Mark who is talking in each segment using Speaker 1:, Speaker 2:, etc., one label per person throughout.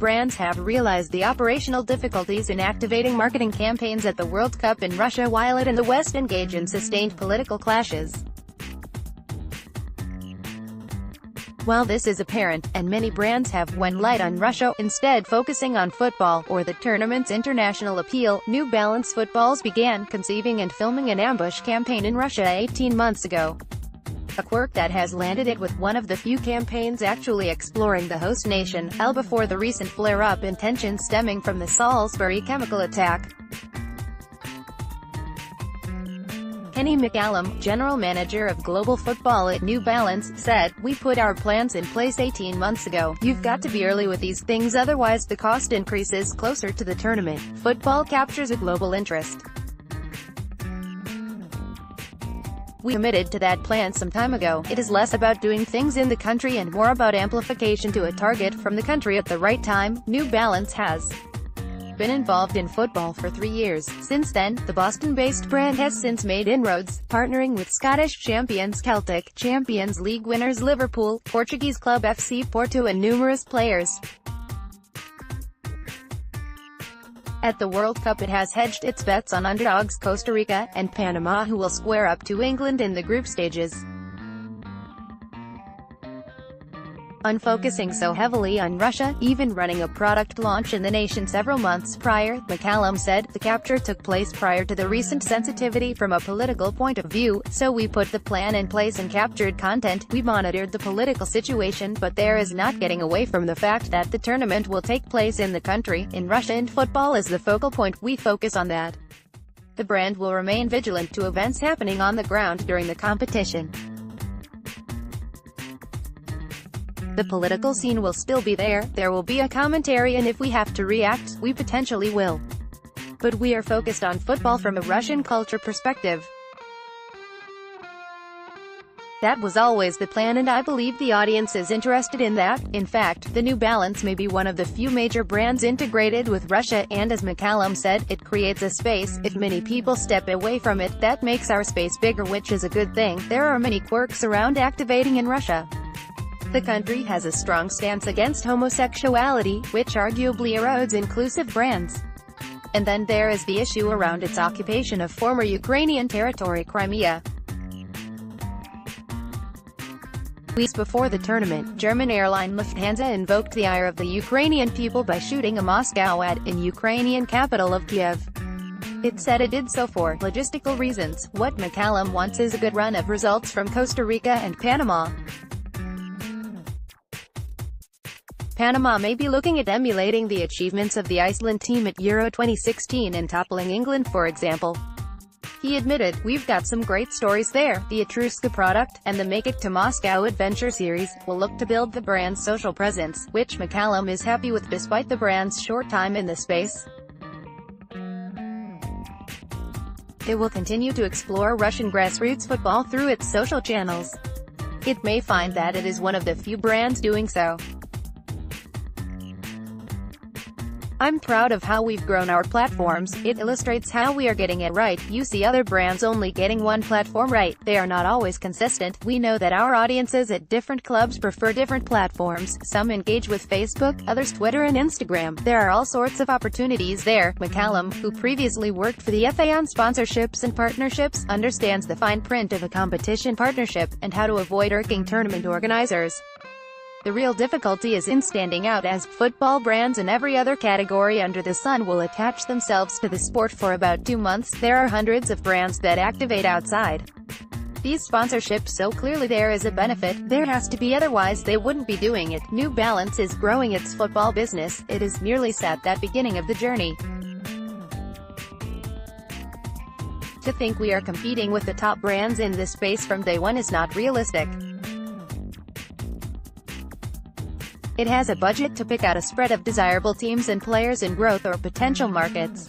Speaker 1: brands have realized the operational difficulties in activating marketing campaigns at the World Cup in Russia while it and the West engage in sustained political clashes. While this is apparent, and many brands have went light on Russia, instead focusing on football, or the tournament's international appeal, New Balance Footballs began conceiving and filming an ambush campaign in Russia 18 months ago. A quirk that has landed it with one of the few campaigns actually exploring the host nation, before the recent flare-up in tension stemming from the Salisbury chemical attack. Kenny McCallum, general manager of global football at New Balance, said, "We put our plans in place 18 months ago. You've got to be early with these things, otherwise the cost increases closer to the tournament. Football captures a global interest. We committed to that plan some time ago. It is less about doing things in the country and more about amplification to a target from the country at the right time." New Balance has been involved in football for 3 years. Since then, the Boston-based brand has since made inroads, partnering with Scottish champions Celtic, Champions League winners Liverpool, Portuguese club FC Porto and numerous players. At the World Cup it has hedged its bets on underdogs Costa Rica and Panama, who will square up to England in the group stages. Unfocusing so heavily on Russia, even running a product launch in the nation several months prior, McCallum said, "The capture took place prior to the recent sensitivity from a political point of view, so we put the plan in place and captured content. We monitored the political situation, but there is not getting away from the fact that the tournament will take place in the country, in Russia, and football is the focal point. We focus on that. The brand will remain vigilant to events happening on the ground during the competition. The political scene will still be there will be a commentary, and if we have to react, we potentially will. But we are focused on football from a Russian culture perspective. That was always the plan, and I believe the audience is interested in that. In fact, the New Balance may be one of the few major brands integrated with Russia, and as McCallum said, it creates a space. If many people step away from it, that makes our space bigger, which is a good thing. There are many quirks around activating in Russia. The country has a strong stance against homosexuality, which arguably erodes inclusive brands. And then there is the issue around its occupation of former Ukrainian territory Crimea. Weeks before the tournament, German airline Lufthansa invoked the ire of the Ukrainian people by shooting a Moscow ad in Ukrainian capital of Kiev. It said it did so for logistical reasons. What McCallum wants is a good run of results from Costa Rica and Panama. Panama may be looking at emulating the achievements of the Iceland team at Euro 2016 and toppling England, for example. He admitted, "We've got some great stories there. The Etruska product, and the Make It to Moscow adventure series, will look to build the brand's social presence," which McCallum is happy with despite the brand's short time in the space. It will continue to explore Russian grassroots football through its social channels. It may find that it is one of the few brands doing so. "I'm proud of how we've grown our platforms. It illustrates how we are getting it right. You see other brands only getting one platform right. They are not always consistent. We know that our audiences at different clubs prefer different platforms. Some engage with Facebook, others Twitter and Instagram. There are all sorts of opportunities there." McCallum, who previously worked for the FA on sponsorships and partnerships, understands the fine print of a competition partnership, and how to avoid irking tournament organizers. The real difficulty is in standing out, as football brands in every other category under the sun will attach themselves to the sport for about 2 months. There are hundreds of brands that activate outside these sponsorships, so clearly there is a benefit. There has to be, otherwise they wouldn't be doing it. New Balance is growing its football business. It is merely at that beginning of the journey. To think we are competing with the top brands in this space from day one is not realistic. It has a budget to pick out a spread of desirable teams and players in growth or potential markets.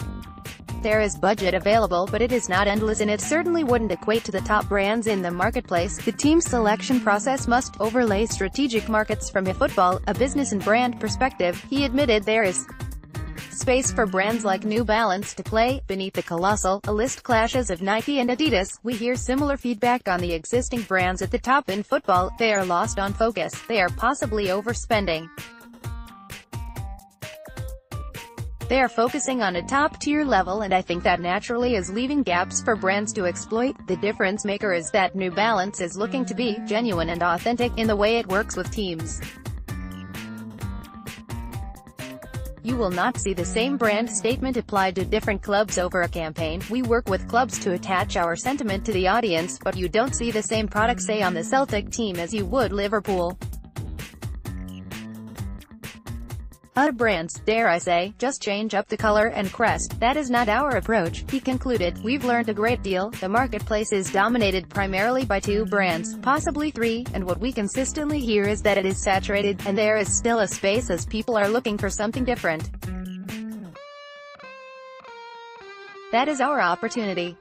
Speaker 1: There is budget available, but it is not endless, and it certainly wouldn't equate to the top brands in the marketplace. The team selection process must overlay strategic markets from a football, a business and brand perspective. He admitted there is space for brands like New Balance to play. Beneath the colossal, list clashes of Nike and Adidas, we hear similar feedback on the existing brands at the top in football. They are lost on focus. They are possibly overspending. They are focusing on a top-tier level, and I think that naturally is leaving gaps for brands to exploit. The difference maker is that New Balance is looking to be genuine and authentic in the way it works with teams. You will not see the same brand statement applied to different clubs over a campaign. We work with clubs to attach our sentiment to the audience, but you don't see the same product say on the Celtic team as you would Liverpool. Other brands, dare I say, just change up the color and crest. That is not our approach, he concluded. We've learned a great deal. The marketplace is dominated primarily by 2 brands, possibly 3, and what we consistently hear is that it is saturated, and there is still a space as people are looking for something different. That is our opportunity.